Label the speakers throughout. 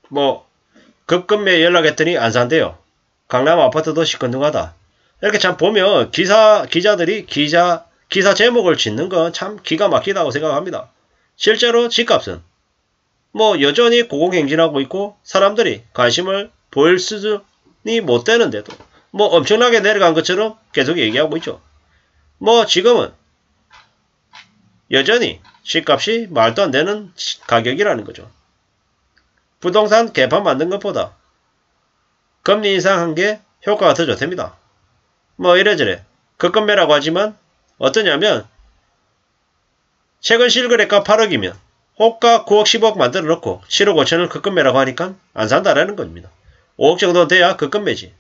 Speaker 1: 뭐 급급매에 연락했더니 안 산대요. 강남 아파트도 시큰둥하다. 이렇게 참 보면 기자들이 기사 제목을 짓는 건 참 기가 막히다고 생각합니다. 실제로 집값은 뭐 여전히 고공행진하고 있고 사람들이 관심을 보일 수준이 못 되는데도 뭐 엄청나게 내려간 것처럼 계속 얘기하고 있죠. 뭐 지금은 여전히 집값이 말도 안 되는 가격이라는 거죠. 부동산 개판 만든 것보다 금리 인상한 게 효과가 더 좋답니다. 뭐 이래저래 급급매라고 하지만 어떠냐면 최근 실거래가 8억이면 호가 9억 10억 만들어 놓고 7억 5천을 급급매라고 하니까 안 산다라는 겁니다. 5억 정도 돼야 급급매지.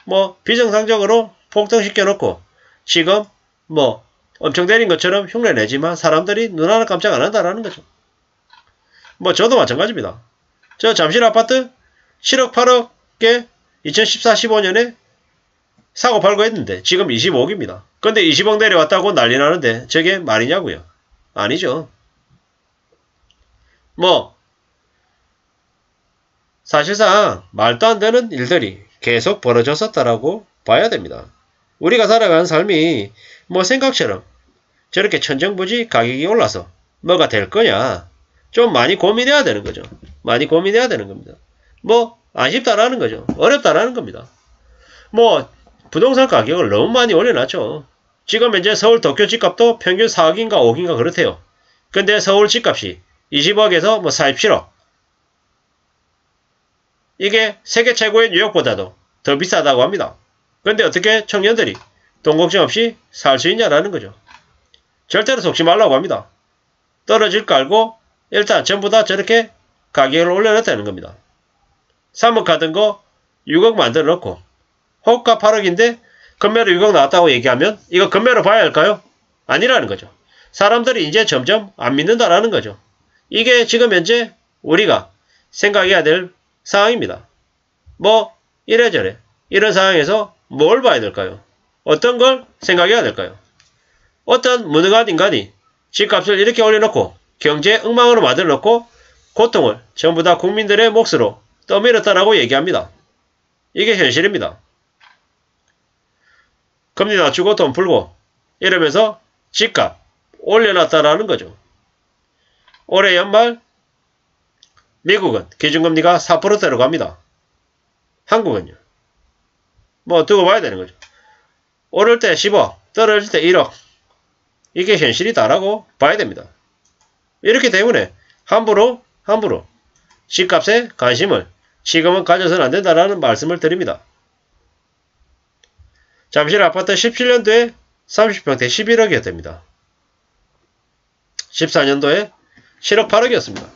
Speaker 1: 뭐 비정상적으로 폭등시켜 놓고 지금 뭐 엄청 내린 것처럼 흉내내지만 사람들이 눈 하나 깜짝 안 한다라는 거죠. 뭐 저도 마찬가지입니다. 저 잠실 아파트 7억 8억에 2014-15년에 사고 팔고 했는데 지금 25억입니다. 근데 20억 내려왔다고 난리 나는데 저게 말이냐고요? 아니죠. 뭐 사실상 말도 안 되는 일들이 계속 벌어졌었다라고 봐야 됩니다. 우리가 살아가는 삶이 뭐 생각처럼 저렇게 천정부지 가격이 올라서 뭐가 될 거냐 좀 많이 고민해야 되는 거죠. 많이 고민해야 되는 겁니다. 뭐 아쉽다라는 거죠. 어렵다라는 겁니다. 뭐 부동산 가격을 너무 많이 올려놨죠. 지금 현재 서울 도쿄 집값도 평균 4억인가 5억인가 그렇대요. 근데 서울 집값이 20억에서 뭐 47억. 이게 세계 최고의 뉴욕보다도 더 비싸다고 합니다. 근데 어떻게 청년들이 돈 걱정 없이 살 수 있냐라는 거죠. 절대로 속지 말라고 합니다. 떨어질 거 알고 일단 전부 다 저렇게 가격을 올려놨다는 겁니다. 3억 가던 거 6억 만들어 놓고 호가 8억인데 금매로 6억 나왔다고 얘기하면 이거 금매로 봐야 할까요? 아니라는 거죠. 사람들이 이제 점점 안 믿는다라는 거죠. 이게 지금 현재 우리가 생각해야 될 상황입니다. 뭐 이래저래 이런 상황에서 뭘 봐야 될까요? 어떤 걸 생각해야 될까요? 어떤 무능한 인간이 집값을 이렇게 올려놓고 경제 엉망으로 만들어놓고 고통을 전부 다 국민들의 몫으로 떠밀었다라고 얘기합니다. 이게 현실입니다. 금리 낮추고 돈 풀고 이러면서 집값 올려놨다라는 거죠. 올해 연말 미국은 기준금리가 4%대로 갑니다. 한국은요. 뭐 두고 봐야 되는 거죠. 오를 때 10억, 떨어질 때 1억. 이게 현실이다라고 봐야 됩니다. 이렇기 때문에 함부로 집값에 관심을 지금은 가져서는 안 된다라는 말씀을 드립니다. 잠실 아파트 17년도에 30평대 11억이었답니다. 14년도에 7억 8억이었습니다.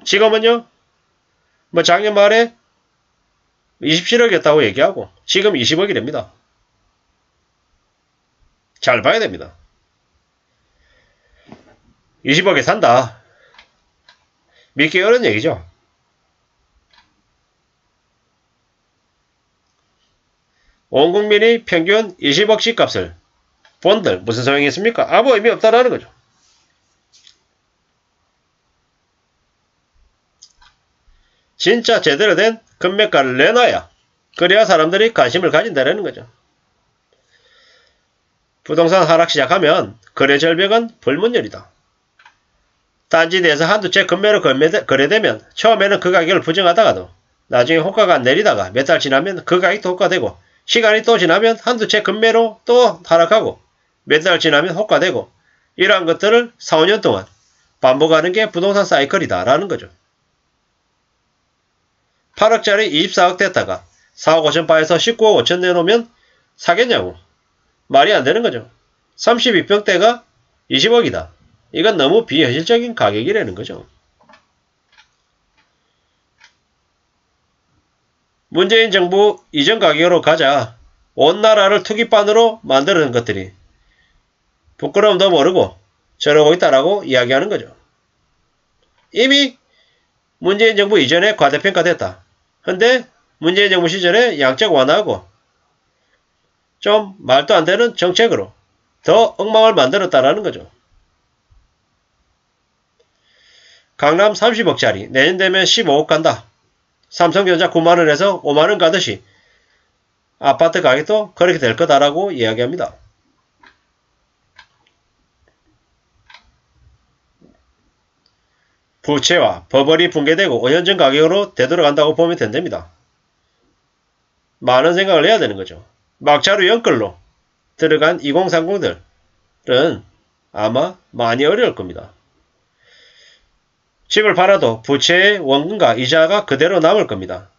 Speaker 1: 지금은요, 뭐 작년 말에 27억이었다고 얘기하고 지금 20억이랍니다. 잘 봐야 됩니다. 20억에 산다. 믿기 어려운 얘기죠. 온 국민이 평균 20억씩 값을 본들 무슨 소용이 있습니까? 아무 의미 없다라는 거죠. 진짜 제대로 된 금매가를 내놔야 그래야 사람들이 관심을 가진다는 거죠. 부동산 하락 시작하면 거래 절벽은 불문율이다. 단지 내에서 한두 채 금매로 거래되면 처음에는 그 가격을 부정하다가도 나중에 호가가 안 내리다가 몇 달 지나면 그 가격도 호가되고 시간이 또 지나면 한두 채 금매로 또 하락하고 몇 달 지나면 호가되고 이러한 것들을 4, 5년 동안 반복하는 게 부동산 사이클이다 라는 거죠. 8억짜리 24억 됐다가 4억 5천 바에서 19억 5천 내놓으면 사겠냐고. 말이 안 되는 거죠. 32평대가 20억이다. 이건 너무 비현실적인 가격이라는 거죠. 문재인 정부 이전 가격으로 가자 온 나라를 투기반으로 만드는 것들이 부끄러움도 모르고 저러고 있다라고 이야기하는 거죠. 이미 문재인 정부 이전에 과대평가됐다. 근데 문재인 정부 시절에 양적 완화하고 좀 말도 안 되는 정책으로 더 엉망을 만들었다라는 거죠. 강남 30억짜리 내년 되면 15억 간다. 삼성전자 9만원에서 5만원 가듯이 아파트 가격도 그렇게 될 거다라고 이야기합니다. 부채와 버블이 붕괴되고 5년 전 가격으로 되돌아간다고 보면 된답니다. 많은 생각을 해야 되는 거죠. 막차로 연끌로 들어간 2030들은 아마 많이 어려울 겁니다. 집을 팔아도 부채의 원금과 이자가 그대로 남을 겁니다.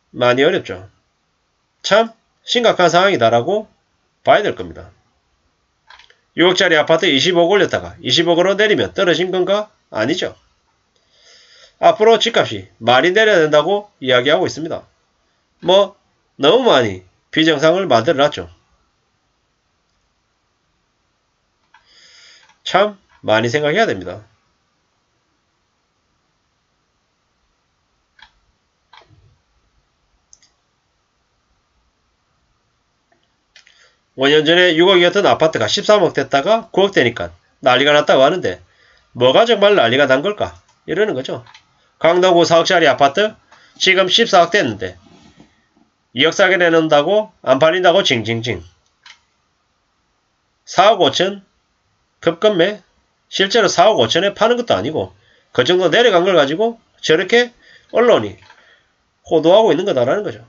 Speaker 1: 많이 어렵죠. 참 심각한 상황이다라고 봐야 될 겁니다. 6억짜리 아파트 20억 올렸다가 20억으로 내리면 떨어진 건가? 아니죠. 앞으로 집값이 많이 내려야 된다고 이야기하고 있습니다. 뭐 너무 많이 비정상을 만들어놨죠. 참 많이 생각해야 됩니다. (5년) 전에 6억이었던 아파트가 13억 됐다가 9억 되니까 난리가 났다고 하는데 뭐가 정말 난리가 난 걸까? 이러는 거죠. 강동구 4억짜리 아파트 지금 14억 됐는데 2억 싸게 내놓는다고 안 팔린다고 징징징. 4억 5천 급급매 실제로 4억 5천에 파는 것도 아니고 그 정도 내려간 걸 가지고 저렇게 언론이 호도하고 있는 거다라는 거죠.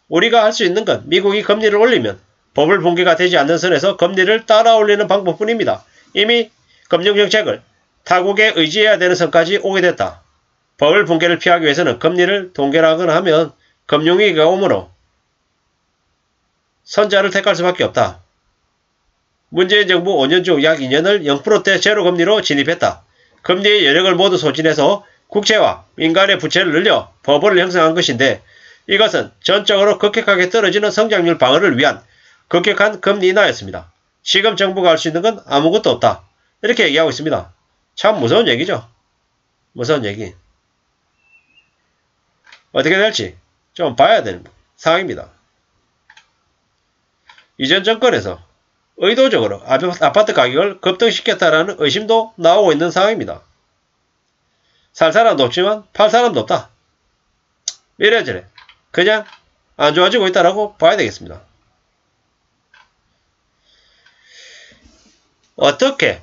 Speaker 1: 우리가 할 수 있는 건 미국이 금리를 올리면 버블 붕괴가 되지 않는 선에서 금리를 따라 올리는 방법뿐입니다. 이미 금융정책을 타국에 의지해야 되는 선까지 오게 됐다. 버블 붕괴를 피하기 위해서는 금리를 동결하거나 하면 금융위기가 오므로 선자를 택할 수밖에 없다. 문재인 정부 5년 중 약 2년을 0%대 제로금리로 진입했다. 금리의 여력을 모두 소진해서 국채와 민간의 부채를 늘려 버블을 형성한 것인데 이것은 전적으로 급격하게 떨어지는 성장률 방어를 위한 급격한 금리 인하였습니다. 지금 정부가 할 수 있는 건 아무것도 없다. 이렇게 얘기하고 있습니다. 참 무서운 얘기죠. 무서운 얘기. 어떻게 될지 좀 봐야 되는 상황입니다. 이전 정권에서 의도적으로 아파트 가격을 급등시켰다라는 의심도 나오고 있는 상황입니다. 살 사람도 없지만 팔 사람도 없다. 이래저래 그냥 안 좋아지고 있다라고 봐야 되겠습니다. 어떻게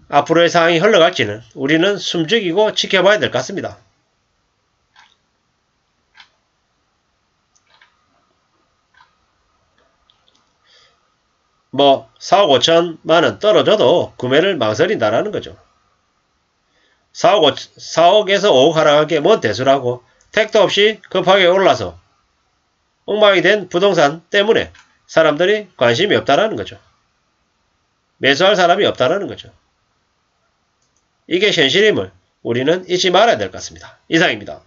Speaker 1: 앞으로의 상황이 흘러갈지는 우리는 숨죽이고 지켜봐야 될 것 같습니다. 뭐 4억 5천만원 떨어져도 구매를 망설인다라는 거죠. 4억에서 5억 하락한 게 뭔 대수라고 택도 없이 급하게 올라서 엉망이 된 부동산 때문에 사람들이 관심이 없다라는 거죠. 매수할 사람이 없다라는 거죠. 이게 현실임을 우리는 잊지 말아야 될 것 같습니다. 이상입니다.